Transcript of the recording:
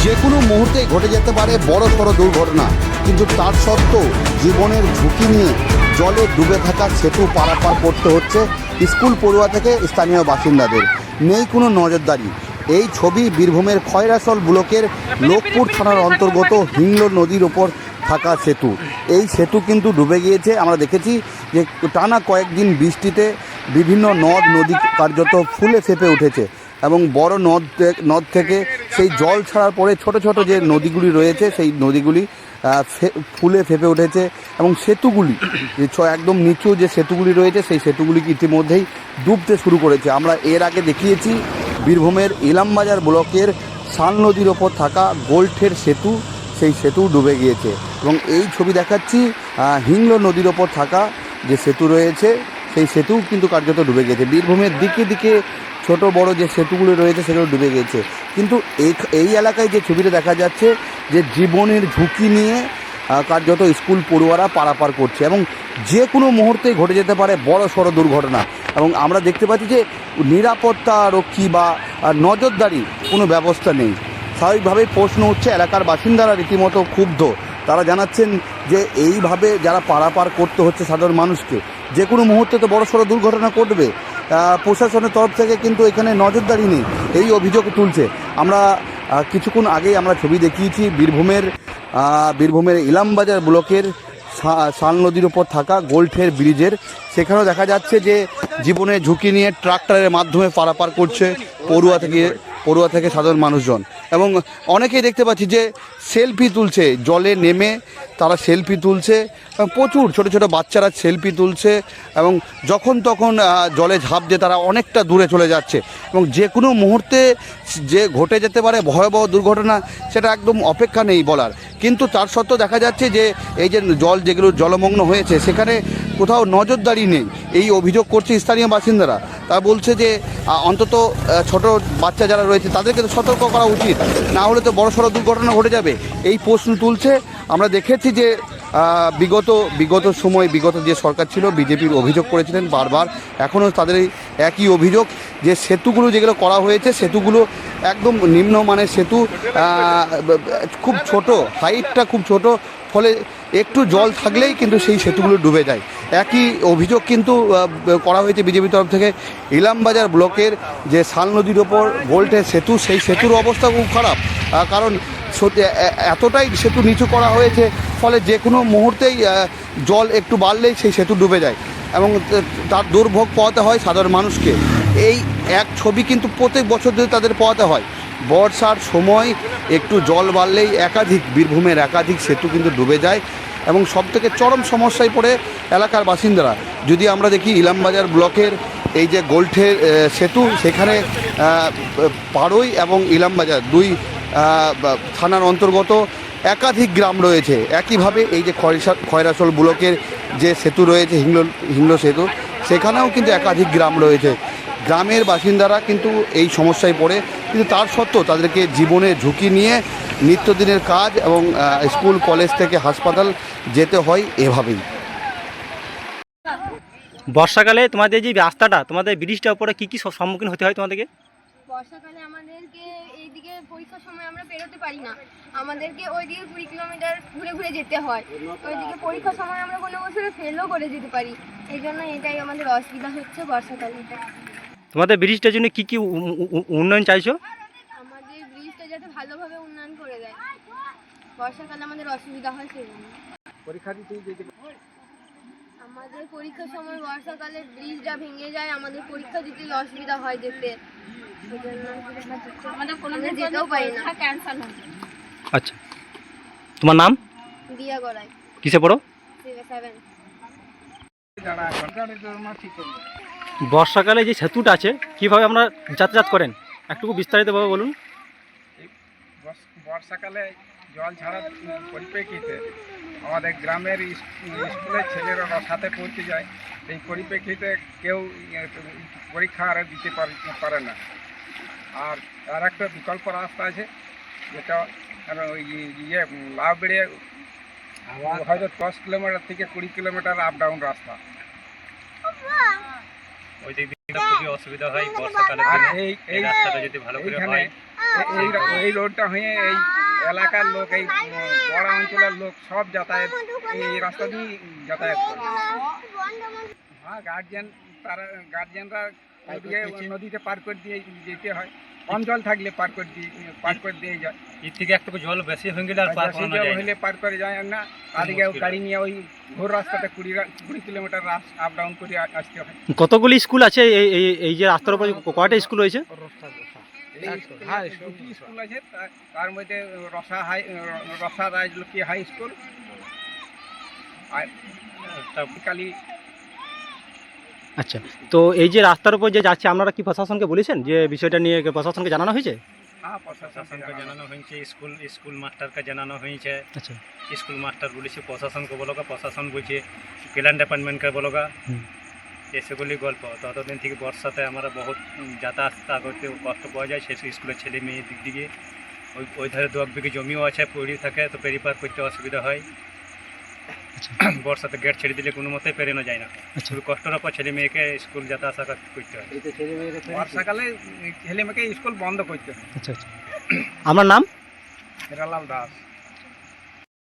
যে কোনো মুহূর্তেই ঘটে যেতে পারে বড় সড়ো দুর্ঘটনা, কিন্তু তার সত্ত্বেও জীবনের ঝুঁকি নিয়ে জলে ডুবে থাকা সেতু পারাপার করতে হচ্ছে স্কুল পড়ুয়া থেকে স্থানীয় বাসিন্দাদের। নেই কোনো নজরদারি। এই ছবি বীরভূমের খয়রাসল ব্লকের লোকপুর থানার অন্তর্গত হিংলো নদীর ওপর থাকা সেতু। এই সেতু কিন্তু ডুবে গিয়েছে। আমরা দেখেছি যে টানা কয়েকদিন বৃষ্টিতে বিভিন্ন নদ নদী কার্যত ফুলে ফেঁপে উঠেছে এবং বড় নদ থেকে সেই জল ছাড়ার পরে ছোট ছোট যে নদীগুলি রয়েছে সেই নদীগুলি ফুলে ফেঁপে উঠেছে এবং সেতুগুলি একদম নিচু যে সেতুগুলি রয়েছে সেই সেতুগুলি ইতিমধ্যেই ডুবতে শুরু করেছে। আমরা এর আগে দেখিয়েছি বীরভূমের ইলামবাজার ব্লকের শাল নদীর ওপর থাকা গোলঠের সেতু, সেই সেতু ডুবে গিয়েছে এবং এই ছবি দেখাচ্ছি হিংলো নদীর ওপর থাকা যে সেতু রয়েছে সেই সেতু কিন্তু কার্যত ডুবে গিয়েছে। বীরভূমের দিকে দিকে ছোট বড় যে সেতুগুলো রয়েছে সেগুলো ডুবে গেছে। কিন্তু এই এলাকায় যে ছবিটা দেখা যাচ্ছে যে জীবনের ঝুঁকি নিয়ে কার্যত স্কুল পড়ুয়ারা পারাপার করছে এবং যে কোনো মুহূর্তেই ঘটে যেতে পারে বড় সড়ো দুর্ঘটনা। এবং আমরা দেখতে পাচ্ছি যে নিরাপত্তা রক্ষী বা নজরদারি কোনো ব্যবস্থা নেই। স্বাভাবিকভাবেই প্রশ্ন উঠছে, এলাকার বাসিন্দারা রীতিমতো ক্ষুব্ধ। তারা জানাচ্ছেন যে এইভাবে যারা পারাপার করতে হচ্ছে সাধারণ মানুষকে, যে কোনো মুহূর্তে তো বড় সড়ো দুর্ঘটনা ঘটবে। প্রশাসনের তরফ থেকে কিন্তু এখানে নজরদারি নেই, এই অভিযোগ তুলছে। আমরা কিছুক্ষণ আগেই আমরা ছবি দেখিয়েছি বীরভূমের ইলামবাজার ব্লকের শাল নদীর ওপর থাকা গোলঠের ব্রিজের। সেখানেও দেখা যাচ্ছে যে জীবনের ঝুঁকি নিয়ে ট্রাক্টরের মাধ্যমে পারাপার করছে পড়ুয়া থেকে সাধারণ মানুষজন। এবং অনেকেই দেখতে পাচ্ছি যে সেলফি তুলছে, জলে নেমে তারা সেলফি তুলছে, প্রচুর ছোট ছোট বাচ্চারা সেলফি তুলছে এবং যখন তখন জলে ঝাঁপ দিয়ে তারা অনেকটা দূরে চলে যাচ্ছে এবং যে কোনো মুহূর্তে যে ঘটে যেতে পারে ভয়াবহ দুর্ঘটনা সেটা একদম অপেক্ষা নেই বলার। কিন্তু তার সত্ত্বেও দেখা যাচ্ছে যে এই যে যেগুলো জলমগ্ন হয়েছে সেখানে কোথাও নজরদারি নেই, এই অভিযোগ করছে স্থানীয় বাসিন্দারা। তারা বলছে যে অন্তত ছোট বাচ্চা যারা রয়েছে তাদেরকে তো সতর্ক করা উচিত, না হলে তো বড় সড়ো দুর্ঘটনা ঘটে যাবে, এই প্রশ্ন তুলছে। আমরা দেখেছি যে বিগত সময় বিগত যে সরকার ছিল বিজেপির অভিযোগ করেছিলেন বারবার, এখনও তাদের একই অভিযোগ যে সেতুগুলো যেগুলো করা হয়েছে সেতুগুলো একদম নিম্নমানের সেতু, খুব ছোট, হাইটটা খুব ছোট, ফলে একটু জল থাকলেই কিন্তু সেই সেতুগুলো ডুবে যায়। একই অভিযোগ কিন্তু করা হয়েছে বিজেপির তরফ থেকে। ইলামবাজার ব্লকের যে শাল নদীর ওপর গোলঠের সেতু, সেই সেতুর অবস্থা খুব খারাপ, কারণ এতটাই সেতু নিচু করা হয়েছে, ফলে যে কোনো মুহূর্তেই জল একটু বাড়লেই সেই সেতু ডুবে যায় এবং তার দুর্ভোগ পোহাতে হয় সাধারণ মানুষকে। এই এক ছবি কিন্তু প্রত্যেক বছর ধরে তাদের পোহাতে হয়। বর্ষার সময় একটু জল বাড়লেই বীরভূমের একাধিক সেতু কিন্তু ডুবে যায় এবং সবথেকে চরম সমস্যায় পড়ে এলাকার বাসিন্দারা। যদি আমরা দেখি ইলামবাজার ব্লকের এই যে গোলঠের সেতু, সেখানে পাড়ই এবং ইলামবাজার দুই থানার অন্তর্গত একাধিক গ্রাম রয়েছে। একইভাবে এই যে খয়রাসল ব্লকের যে সেতু রয়েছে হিংলো সেতু, সেখানেও কিন্তু একাধিক গ্রাম রয়েছে। গ্রামের বাসিন্দারা কিন্তু এই সমস্যায় পড়ে, কিন্তু তার সত্ত্বেও তাদেরকে জীবনের ঝুঁকি নিয়ে নিত্যদিনের কাজ এবং স্কুল কলেজ থেকে হাসপাতাল যেতে হয় এভাবেই। বর্ষাকালে তোমাদের যে রাস্তাটা, তোমাদের ব্রিজটার উপরে কী কী সম্মুখীন হতে হয় তোমাদেরকে? বর্ষাকালে আমাদেরকে এইদিকে পরীক্ষার সময় আমরা বেরোতে পারি না, আমাদেরকে ওইদিকে 20 কিলোমিটার ঘুরে ঘুরে যেতে হয়। ওইদিকে পরীক্ষার সময় আমরা কোনো বছরে ফেলও করে যেতে পারি, এই জন্য এটাই আমাদের অসুবিধা হচ্ছে বর্ষাকালে। তোমাদের ব্রিজটার জন্য কী কী উন্নয়ন চাইছো? আমাদের ব্রিজটা যাতে ভালোভাবে উন্নয়ন করে দেয়, বর্ষাকালে আমাদের অসুবিধা হয় সেই জন্য। আমাদের পরীক্ষার সময় বর্ষাকালে ব্রিজটা ভেঙে যায়, আমাদের পরীক্ষা দিতে অসুবিধা হয় যেতে, আমাদের কোনো যেতেও পারি না, ক্যান্সেল হয়। আচ্ছা, তোমার নাম? দিয়া গড়াই। কিসে পড়ো? 7। বর্ষাকালে যে সেতুটা আছে কীভাবে আমরা যাতায়াত করেন একটু বিস্তারিতভাবে বলুন। বর্ষাকালে জল ছাড়ার পরিপ্রেক্ষিতে আমাদের গ্রামের স্কুলের ছেলেরা সাথে পড়তে যায়, এই পরিপ্রেক্ষিতে কেউ পরীক্ষা আর দিতে পারে না। আর একটা বিকল্প রাস্তা আছে যেটা লাভ বেড়ে হয়তো 10 কিলোমিটার থেকে 20 কিলোমিটার আপ ডাউন রাস্তা, ওই দিক দিয়ে খুবই অসুবিধা হয় বর্ষাকালে। এই রাস্তাটা যদি ভালো করে হয়, এই রোডটা হয়ে এই এলাকার লোক এই বড় অঞ্চলের লোক সব যাতায়াত এই রাস্তা দিয়ে যাতায়াত করে। হ্যাঁ, গার্জিয়ানরা ওদিকে নদীতে পার করে দিয়ে যেতে হয়, কম জল থাকলে পার করে দিয়ে যায়। এর থেকে একটু জল বেশি হয়ে গেলে আর পার বেশি করানো জল যায় না। হইলে পার করে যায় না, তাদেরকে গাড়ি নিয়ে ওই ঘোর রাস্তাতে 20 কিলোমিটার আপ ডাউন করে আসতে হয়। কতগুলি স্কুল আছে এই যে রাস্তার উপর কয়টা স্কুল রয়েছে? এই দুটি স্কুল আছে, তার মধ্যে রসা রাজলক্ষ্মী হাই স্কুল আর কালী। আচ্ছা, তো এই যে রাস্তার উপর যে যাচ্ছে আপনারা কি প্রশাসনকে বলেছেন যে বিষয়টা নিয়ে প্রশাসনকে জানানো হয়েছে? হ্যাঁ, প্রশাসনকে প্রশাসনকে জানানো। জানানো হয়েছে, স্কুল মাস্টারকে জানানো হয়েছে। আচ্ছা, স্কুল মাস্টার বলেছে প্রশাসনকে বলোগা, প্রশাসন বলছে ক্লিয়ার ডিপার্টমেন্টকে বলোগা। হুম। এসেগুলি গল্প। ততদিন থেকে বর্ষাতে আমরা বহুত যাতায়াত করতে কষ্ট পাওয়া যায়, সেই স্কুলের ছেলে মেয়ের দিক দিকে ওই ধারে 2 বিঘে জমিও আছে, পড়ে থাকে, তো পেরিপার করতে অসুবিধা হয়। বর্ষাতে গেট ছেড়ে দিলে কোনো মতেই পেরানো যায় না, আচ্ছা, খুবই কষ্টের ওপর ছেলে মেয়েকে স্কুল যাতায়াত করতে হয়। বর্ষাকালে ছেলে মেয়েকে স্কুল বন্ধ করতে হয়। আচ্ছা। আপনার নাম? হিরালাল দাস।